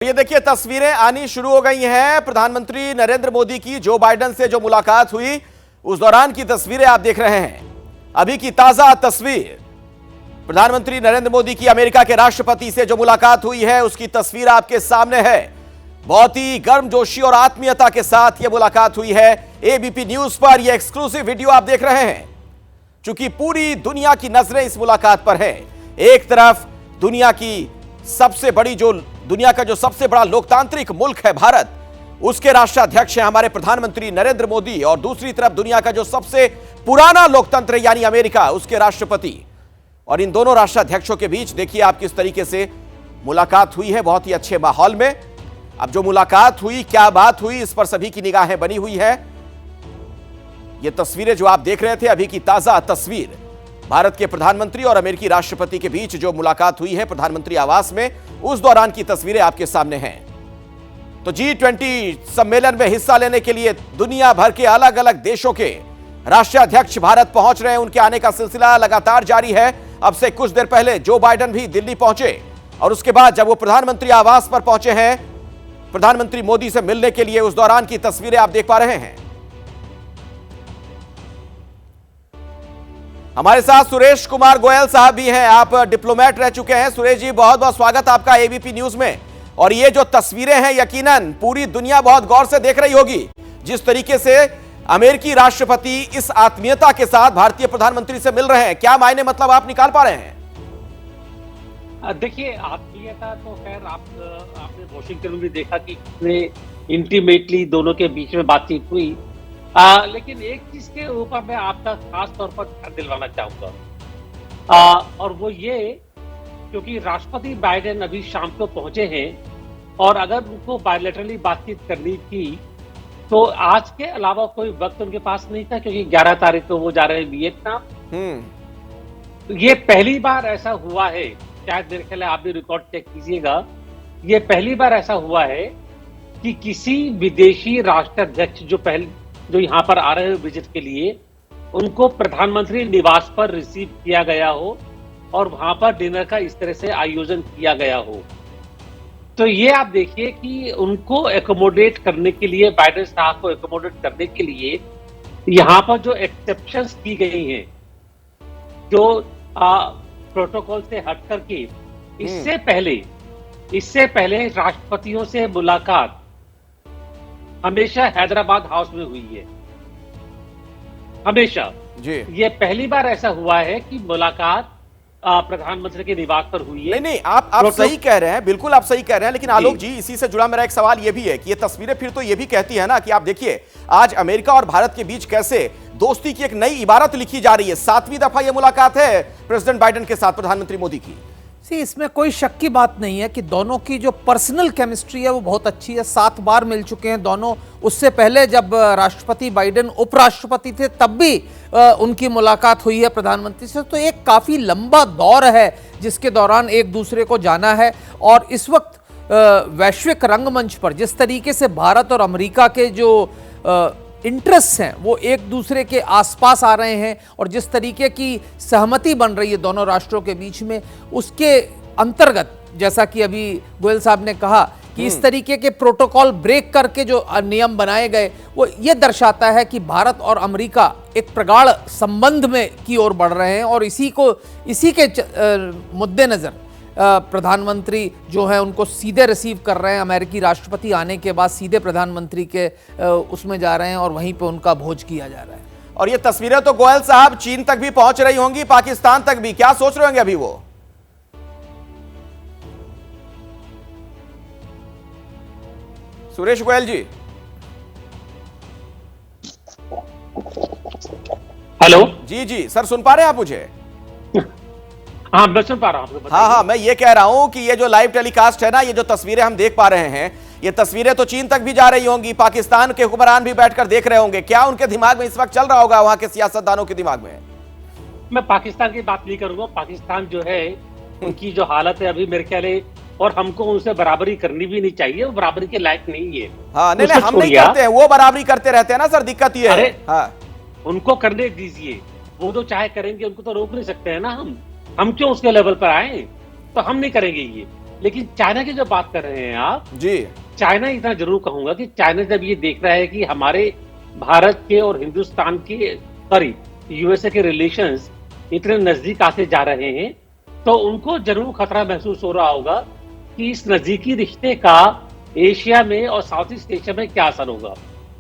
ये देखिए तस्वीरें आनी शुरू हो गई हैं। प्रधानमंत्री नरेंद्र मोदी की जो बाइडेन से जो मुलाकात हुई उस दौरान की तस्वीरें आप देख रहे हैं। अभी की ताजा तस्वीर, प्रधानमंत्री नरेंद्र मोदी की अमेरिका के राष्ट्रपति से जो मुलाकात हुई है उसकी तस्वीर आपके सामने है। बहुत ही गर्मजोशी और आत्मीयता के साथ यह मुलाकात हुई है। एबीपी न्यूज पर यह एक्सक्लूसिव वीडियो आप देख रहे हैं। चूंकि पूरी दुनिया की नजरें इस मुलाकात पर है। एक तरफ दुनिया का जो सबसे बड़ा लोकतांत्रिक मुल्क है भारत, उसके राष्ट्राध्यक्ष हैं हमारे प्रधानमंत्री नरेंद्र मोदी, और दूसरी तरफ दुनिया का जो सबसे पुराना लोकतंत्र यानी अमेरिका, उसके राष्ट्रपति। और इन दोनों राष्ट्राध्यक्षों के बीच देखिए आप किस तरीके से मुलाकात हुई है, बहुत ही अच्छे माहौल में। अब जो मुलाकात हुई, क्या बात हुई, इस पर सभी की निगाहें बनी हुई है। ये तस्वीरें जो आप देख रहे थे, अभी की ताजा तस्वीर, भारत के प्रधानमंत्री और अमेरिकी राष्ट्रपति के बीच जो मुलाकात हुई है प्रधानमंत्री आवास में, उस दौरान की तस्वीरें आपके सामने हैं। तो G20 सम्मेलन में हिस्सा लेने के लिए दुनिया भर के अलग अलग देशों के राष्ट्राध्यक्ष भारत पहुंच रहे हैं। उनके आने का सिलसिला लगातार जारी है। अब से कुछ देर पहले जो बाइडेन भी दिल्ली पहुंचे और उसके बाद जब वो प्रधानमंत्री आवास पर पहुंचे हैं प्रधानमंत्री मोदी से मिलने के लिए, उस दौरान की तस्वीरें आप देख पा रहे हैं। हमारे साथ सुरेश कुमार गोयल साहब भी हैं। आप डिप्लोमेट रह चुके हैं। सुरेश जी, बहुत बहुत स्वागत आपका एबीपी न्यूज में। और ये जो तस्वीरें हैं यकीनन पूरी दुनिया बहुत गौर से देख रही होगी, जिस तरीके से अमेरिकी राष्ट्रपति इस आत्मीयता के साथ भारतीय प्रधानमंत्री से मिल रहे हैं। क्या मायने मतलब आप निकाल पा रहे हैं? देखिए, आत्मीयता तो खैर आपने वॉशिंगटन में भी देखा कि कितने इंटीमेटली दोनों के बीच में बातचीत हुई। लेकिन एक चीज के ऊपर मैं आपका खास तौर पर ध्यान दिलवाना चाहूंगा, और वो ये, क्योंकि राष्ट्रपति बाइडेन अभी शाम को पहुंचे हैं और अगर उनको बायलैटरली बातचीत करनी थी तो आज के अलावा कोई वक्त उनके पास नहीं था, क्योंकि 11 तारीख को वो जा रहे हैं वियतनाम। तो ये पहली बार ऐसा हुआ है, शायद मेरे ख्याल आप भी रिकॉर्ड चेक कीजिएगा, ये पहली बार ऐसा हुआ है कि किसी विदेशी राष्ट्राध्यक्ष जो यहाँ पर आ रहे हैं विजिट के लिए, उनको प्रधानमंत्री निवास पर रिसीव किया गया हो और वहां पर डिनर का इस तरह से आयोजन किया गया हो। तो ये आप देखिए कि उनको एकोमोडेट करने के लिए, बाइडेन साहब को एकोमोडेट करने के लिए यहाँ पर जो एक्सेप्शंस की गई हैं, जो प्रोटोकॉल से हट करके, इससे पहले राष्ट्रपतियों से मुलाकात हमेशा हैदराबाद हाउस में हुई है, हमेशा जी। ये पहली बार ऐसा हुआ है कि मुलाकात प्रधानमंत्री के निवास पर हुई है। नहीं, आप सही कह रहे हैं, बिल्कुल आप सही कह रहे हैं। लेकिन आलोक जी, इसी से जुड़ा मेरा एक सवाल ये भी है कि ये तस्वीरें फिर तो ये भी कहती है ना कि आप देखिए आज अमेरिका और भारत के बीच कैसे दोस्ती की एक नई इबारत लिखी जा रही है। 7वीं दफा ये मुलाकात है प्रेसिडेंट बाइडेन के साथ प्रधानमंत्री मोदी की। इसमें कोई शक की बात नहीं है कि दोनों की जो पर्सनल केमिस्ट्री है वो बहुत अच्छी है। 7 बार मिल चुके हैं दोनों। उससे पहले जब राष्ट्रपति बाइडेन उपराष्ट्रपति थे तब भी उनकी मुलाकात हुई है प्रधानमंत्री से। तो एक काफी लंबा दौर है जिसके दौरान एक दूसरे को जाना है। और इस वक्त वैश्विक रंगमंच पर जिस तरीके से भारत और अमेरिका के जो इंटरेस्ट हैं वो एक दूसरे के आसपास आ रहे हैं और जिस तरीके की सहमति बन रही है दोनों राष्ट्रों के बीच में, उसके अंतर्गत जैसा कि अभी गोयल साहब ने कहा कि इस तरीके के प्रोटोकॉल ब्रेक करके जो नियम बनाए गए, वो ये दर्शाता है कि भारत और अमेरिका एक प्रगाढ़ संबंध में की ओर बढ़ रहे हैं। और इसी के मुद्देनजर प्रधानमंत्री जो है उनको सीधे रिसीव कर रहे हैं। अमेरिकी राष्ट्रपति आने के बाद सीधे प्रधानमंत्री के उसमें जा रहे हैं और वहीं पे उनका भोज किया जा रहा है। और ये तस्वीरें तो गोयल साहब चीन तक भी पहुंच रही होंगी, पाकिस्तान तक भी। क्या सोच रहे होंगे अभी वो? सुरेश गोयल जी, हेलो जी सर, सुन पा रहे हैं आप मुझे? हाँ, मैं सुन पा रहा हूँ। हाँ, मैं ये कह रहा हूं कि ये जो लाइव टेलीकास्ट है ना, ये जो तस्वीरें हम देख पा रहे हैं, ये तस्वीरें तो चीन तक भी जा रही होंगी, पाकिस्तान के हुक्मरान भी बैठकर देख रहे होंगे। क्या उनके दिमाग में इस वक्त चल रहा होगा, वहां के सियासतदानों के दिमाग में? मैं पाकिस्तान की बात नहीं करूंगा। पाकिस्तान जो है, उनकी जो हालत है अभी मेरे ख्याल है, और हमको उनसे बराबरी करनी भी नहीं चाहिए, वो बराबरी के लायक नहीं है। हाँ, नहीं, हम नहीं करते हैं, वो बराबरी करते रहते हैं ना सर, दिक्कत ये है। हाँ, उनको करने दीजिए, वो तो चाहे करेंगे, उनको तो रोक नहीं सकते हैं ना हम क्यों उसके लेवल पर आए? तो हम नहीं करेंगे ये। लेकिन चाइना की जो बात कर रहे हैं आप, जी चाइना इतना जरूर कहूंगा कि चाइना जब ये देख रहा है कि हमारे भारत के और हिंदुस्तान के, सॉरी, यूएसए के रिलेशंस इतने नजदीक आते जा रहे हैं, तो उनको जरूर खतरा महसूस हो रहा होगा कि इस नजदीकी रिश्ते का एशिया में और साउथ ईस्ट एशिया में क्या असर होगा।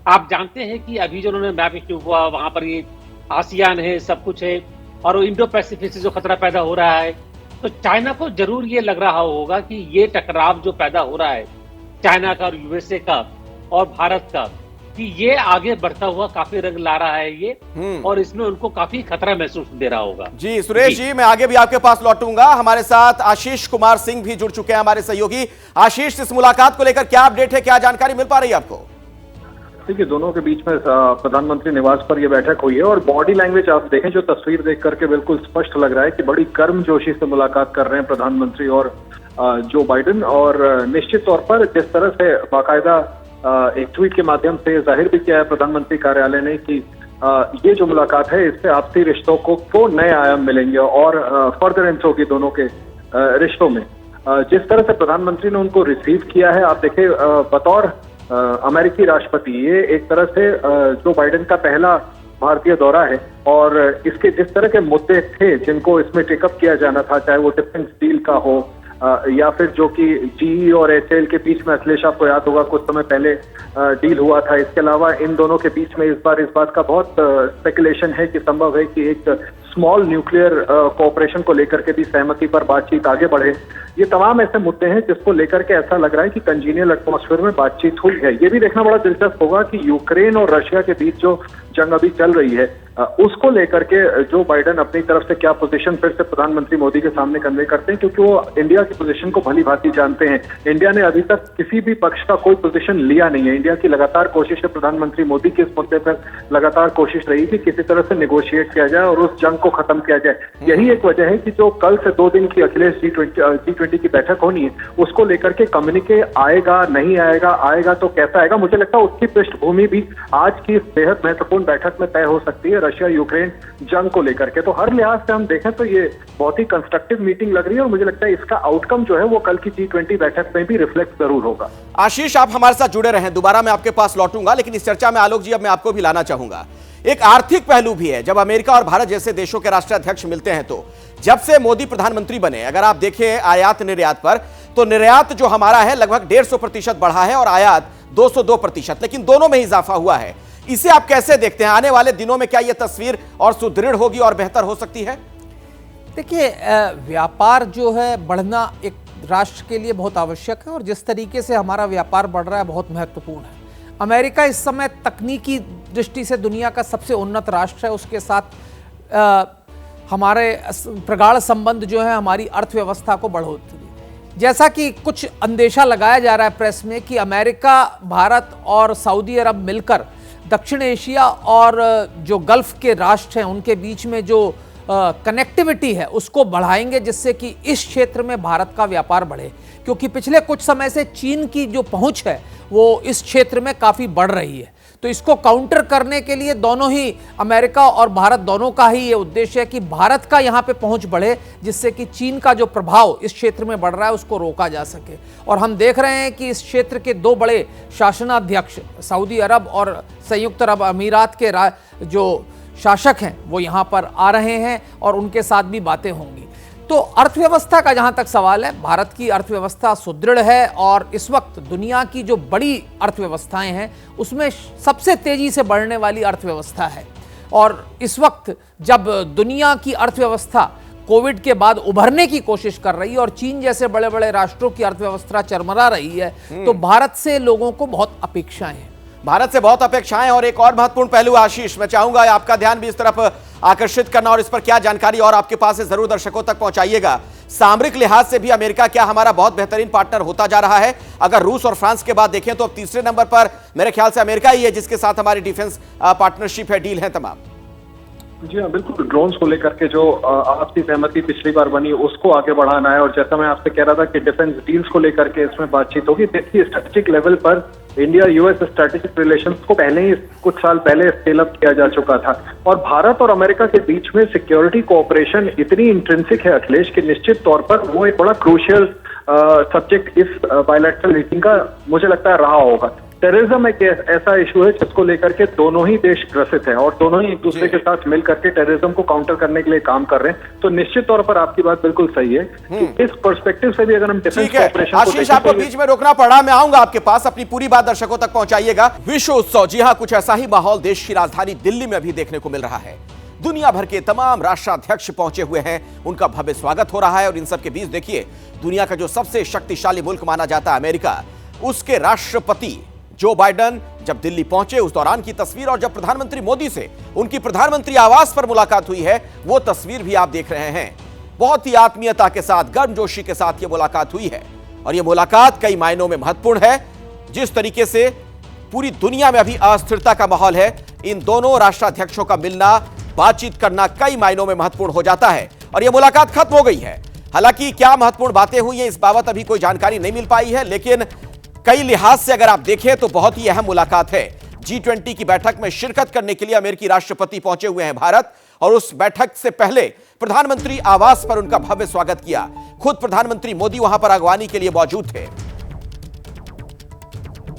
आप जानते हैं कि अभी जो उन्होंने मैप इश्यू हुआ, वहां पर ये आसियान है, सब कुछ है, और वो इंडो पैसिफिक से जो खतरा पैदा हो रहा है, तो चाइना को जरूर ये लग रहा होगा कि ये टकराव जो पैदा हो रहा है चाइना का और यूएसए का और भारत का, कि ये आगे बढ़ता हुआ काफी रंग ला रहा है ये, और इसमें उनको काफी खतरा महसूस दे रहा होगा। जी सुरेश जी, मैं आगे भी आपके पास लौटूंगा। हमारे साथ आशीष कुमार सिंह भी जुड़ चुके हैं, हमारे सहयोगी। आशीष, इस मुलाकात को लेकर क्या अपडेट है, क्या जानकारी मिल पा रही है आपको? देखिए, दोनों के बीच में प्रधानमंत्री निवास पर यह बैठक हुई है और बॉडी लैंग्वेज आप देखें, जो तस्वीर देख करके बिल्कुल स्पष्ट लग रहा है कि बड़ी गर्मजोशी से मुलाकात कर रहे हैं प्रधानमंत्री और जो बाइडेन। और निश्चित तौर पर जिस तरह से बाकायदा एक ट्वीट के माध्यम से जाहिर भी किया है प्रधानमंत्री कार्यालय ने कि ये जो मुलाकात है इससे आपसी रिश्तों को नए आयाम मिलेंगे और फर्दरेंस होगी दोनों के रिश्तों में। जिस तरह से प्रधानमंत्री ने उनको रिसीव किया है, आप देखिए, बतौर अमेरिकी राष्ट्रपति ये एक तरह से जो बाइडेन का पहला भारतीय दौरा है, और इसके जिस तरह के मुद्दे थे जिनको इसमें टेकअप किया जाना था, चाहे वो डिफेंस डील का हो या फिर जो कि जीई और एचएएल के बीच में, अखिलेश आपको याद होगा कुछ समय पहले डील हुआ था। इसके अलावा इन दोनों के बीच में इस बार इस बात का बहुत स्पेकुलेशन है कि संभव है कि एक स्मॉल न्यूक्लियर कोऑपरेशन को लेकर के भी सहमति पर बातचीत आगे बढ़े। ये तमाम ऐसे मुद्दे हैं जिसको लेकर के ऐसा लग रहा है कि कंजीनियल एटमॉस्फेयर में बातचीत हुई है। ये भी देखना बड़ा दिलचस्प होगा कि यूक्रेन और रशिया के बीच जो जंग अभी चल रही है उसको लेकर के जो बाइडेन अपनी तरफ से क्या पोजीशन फिर से प्रधानमंत्री मोदी के सामने कन्वे करते हैं, क्योंकि वो इंडिया की पोजीशन को भली भांति जानते हैं। इंडिया ने अभी तक किसी भी पक्ष का कोई पोजीशन लिया नहीं है। इंडिया की लगातार कोशिश है, प्रधानमंत्री मोदी की इस मुद्दे पर लगातार कोशिश रही कि किसी तरह से नेगोशिएट किया जाए और उस जंग को खत्म किया जाए। यही एक वजह है कि जो कल से 2 दिन की अखिलेश G20 की बैठक होनी है, उसको लेकर के कम्युनिके आएगा नहीं आएगा, आएगा तो कैसा आएगा, मुझे लगता है उसकी पृष्ठभूमि भी आज की इस बेहद महत्वपूर्ण बैठक में तय हो सकती है रशिया यूक्रेन जंग को लेकर के। तो हर लिहाज से हम देखें तो ये बहुत ही कंस्ट्रक्टिव मीटिंग लग रही है और मुझे लगता है इसका आउटकम जो है वो कल की G20 बैठक में भी रिफ्लेक्ट जरूर होगा। आशीष, आप हमारे साथ जुड़े रहें, दोबारा मैं आपके पास लौटूंगा, लेकिन इस चर्चा में आलोक जी अब मैं आपको भी लाना चाहूंगा। एक आर्थिक पहलू भी है। जब अमेरिका और भारत जैसे देशों के राष्ट्राध्यक्ष मिलते हैं, तो जब से मोदी प्रधानमंत्री बने, अगर आप देखें आयात निर्यात पर, तो निर्यात जो हमारा है लगभग 150% बढ़ा है और आयात 202%, लेकिन दोनों में इजाफा हुआ है। इसे आप कैसे देखते हैं? आने वाले दिनों में क्या यह तस्वीर और सुदृढ़ होगी और बेहतर हो सकती है? देखिए, व्यापार जो है बढ़ना एक राष्ट्र के लिए बहुत आवश्यक है और जिस तरीके से हमारा व्यापार बढ़ रहा है बहुत महत्वपूर्ण है। अमेरिका इस समय तकनीकी दृष्टि से दुनिया का सबसे उन्नत राष्ट्र है। उसके साथ हमारे प्रगाढ़ संबंध जो है हमारी अर्थव्यवस्था को बढ़ोतरी, जैसा कि कुछ अंदेशा लगाया जा रहा है प्रेस में कि अमेरिका, भारत और सऊदी अरब मिलकर दक्षिण एशिया और जो गल्फ के राष्ट्र हैं उनके बीच में जो कनेक्टिविटी है उसको बढ़ाएंगे, जिससे कि इस क्षेत्र में भारत का व्यापार बढ़े। क्योंकि पिछले कुछ समय से चीन की जो पहुंच है वो इस क्षेत्र में काफ़ी बढ़ रही है। तो इसको काउंटर करने के लिए दोनों ही, अमेरिका और भारत दोनों का ही ये उद्देश्य है कि भारत का यहाँ पे पहुंच बढ़े, जिससे कि चीन का जो प्रभाव इस क्षेत्र में बढ़ रहा है उसको रोका जा सके। और हम देख रहे हैं कि इस क्षेत्र के 2 बड़े शासनाध्यक्ष, सऊदी अरब और संयुक्त अरब अमीरात के जो शासक हैं वो यहाँ पर आ रहे हैं और उनके साथ भी बातें होंगी। तो अर्थव्यवस्था का जहाँ तक सवाल है, भारत की अर्थव्यवस्था सुदृढ़ है और इस वक्त दुनिया की जो बड़ी अर्थव्यवस्थाएं हैं उसमें सबसे तेजी से बढ़ने वाली अर्थव्यवस्था है। और इस वक्त जब दुनिया की अर्थव्यवस्था कोविड के बाद उभरने की कोशिश कर रही है और चीन जैसे बड़े बड़े राष्ट्रों की अर्थव्यवस्था चरमरा रही है, तो भारत से लोगों को बहुत अपेक्षाएं हैं। भारत से बहुत अपेक्षाएं। और एक और महत्वपूर्ण पहलू, आशीष, मैं चाहूंगा आपका ध्यान भी इस तरफ आकर्षित करना और इस पर क्या जानकारी और आपके पास है जरूर दर्शकों तक पहुंचाइएगा। सामरिक लिहाज से भी अमेरिका क्या हमारा बहुत बेहतरीन पार्टनर होता जा रहा है? अगर रूस और फ्रांस के बाद देखें तो अब तीसरे नंबर पर मेरे ख्याल से अमेरिका ही है, जिसके साथ हमारी डिफेंस पार्टनरशिप है, डील है तमाम। जी हाँ, बिल्कुल। ड्रोन्स को लेकर के जो आपसी सहमति पिछली बार बनी उसको आगे बढ़ाना है। और जैसा मैं आपसे कह रहा था कि डिफेंस डील्स को लेकर के इसमें बातचीत होगी। देखिए, स्ट्रेटेजिक लेवल पर इंडिया यूएस स्ट्रेटेजिक रिलेशंस को पहले ही कुछ साल पहले स्केल अप किया जा चुका था और भारत और अमेरिका के बीच में सिक्योरिटी कोऑपरेशन इतनी इंट्रिंसिक है अखिलेश कि निश्चित तौर पर वो एक बड़ा क्रूशियल सब्जेक्ट इस बायलैटरल मीटिंग का मुझे लगता है रहा होगा। टेररिज्म एक ऐसा इशू है जिसको लेकर के दोनों ही देश ग्रसित हैं और दोनों ही एक दूसरे के साथ मिल करके टेररिज्म को काउंटर करने के लिए काम कर रहे हैं। तो निश्चित तौर पर आपकी बात बिल्कुल सही है कि इस पर्सपेक्टिव से भी अगर हम डिफेंस ठीक है ऑपरेशन को आशीष, देखें आपको तो ये- बीच में रोकना पड़ा, मैं आऊंगा आपके पास, अपनी पूरी बात दर्शकों तक पहुंचाइएगा। विश्व उत्सव, जी हां, कुछ ऐसा ही माहौल देश की राजधानी दिल्ली में भी देखने को मिल रहा है। दुनिया भर के तमाम राष्ट्राध्यक्ष पहुंचे हुए हैं, उनका भव्य स्वागत हो रहा है और इन सब के बीच देखिए, दुनिया का जो सबसे शक्तिशाली मुल्क माना जाता है अमेरिका, उसके राष्ट्रपति जो बाइडेन जब दिल्ली पहुंचे उस दौरान की तस्वीर और जब प्रधानमंत्री मोदी से उनकी प्रधानमंत्री आवास पर मुलाकात हुई है वो तस्वीर भी आप देख रहे हैं। बहुत ही आत्मीयता के साथ, गर्मजोशी के साथ यह मुलाकात हुई है और यह मुलाकात कई मायनों में महत्वपूर्ण है। जिस तरीके से पूरी दुनिया में अभी अस्थिरता का माहौल है, इन दोनों राष्ट्राध्यक्षों का मिलना, बातचीत करना कई मायनों में महत्वपूर्ण हो जाता है और यह मुलाकात खत्म हो गई है। हालांकि क्या महत्वपूर्ण बातें हुई हैं इस बाबत अभी कोई जानकारी नहीं मिल पाई है, लेकिन कई लिहाज से अगर आप देखें तो बहुत ही अहम मुलाकात है। G20 की बैठक में शिरकत करने के लिए अमेरिकी राष्ट्रपति पहुंचे हुए हैं भारत और उस बैठक से पहले प्रधानमंत्री आवास पर उनका भव्य स्वागत किया। खुद प्रधानमंत्री मोदी वहां पर अगवानी के लिए मौजूद थे।